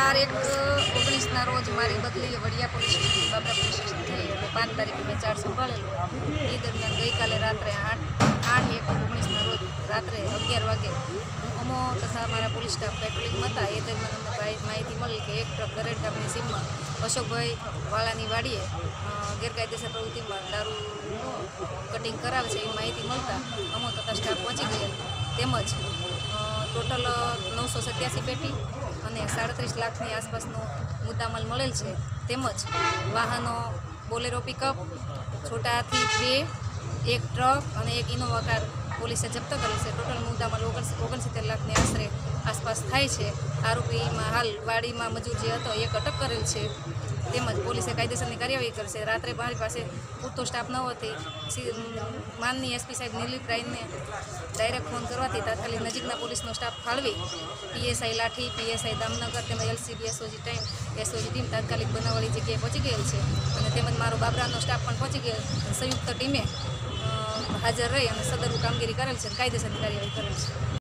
4/1/19 રોજ મારી બદલી Vadia police station Babra police station થઈ એટલે 5 તારીખે મેં ચાર્જ સંભાળેલો. એ દરમિયાન ગઈકાલે રાત્રે 8/1/19 રોજ રાત્રે 11 વાગે અમો તથા મારા પોલીસ સ્ટાફ પેટ્રોલિંગમાં હતા. એ દરમિયાન અમને માહિતી મળી કે એક ટ્રક ગરેડ ગામની સીમમાં અશોકભાઈ વાળાની વાડીએ ગેરકાયદેસર પ્રવૃત્તિમાં દારૂ કટિંગ કરાવે છે એવી માહિતી મળતા અમો તથા સ્ટાફ પહોંચી ગયેલ. તેમજ ટોટલ 987 પેટી અને 37 લાખની આસપાસનો મુદ્દામાલ મળેલ છે. તેમજ વાહનો બોલેરો પિકઅપ, છોટા હાથી 2, એક ટ્રક અને એક ઇનોવા કાર પોલીસે જપ્ત કરેલ છે. ટોટલ મુદ્દામાલ 69 લાખની આશરે આસપાસ થાય છે. આરોપીમાં હાલ વાડીમાં મજૂર જે હતો એક અટક કરેલ છે. તેમજ પોલીસે કાયદેસરની કાર્યવાહી કરશે. રાત્રે મારી પાસે પૂરતો સ્ટાફ ન હોવાથી માનની એસપી સાહેબ નિલીપ રાયને ડાયરેક્ટ ફોન કરવાથી તાત્કાલિક નજીકના પોલીસનો સ્ટાફ ફાળવી પીએસઆઈ લાઠી, પીએસઆઈ દામનગર તેમજ એલસીબી એસઓજી ટીમ તાત્કાલિક બનાવવાળી જગ્યાએ પહોંચી ગયેલ છે. અને તેમજ મારો બાબરાનો સ્ટાફ પણ પહોંચી ગયેલ. સંયુક્ત ટીમે હાજર રહી અને સદરુ કામગીરી કરેલ છે, કાયદેસરની કાર્યવાહી કરેલ છે.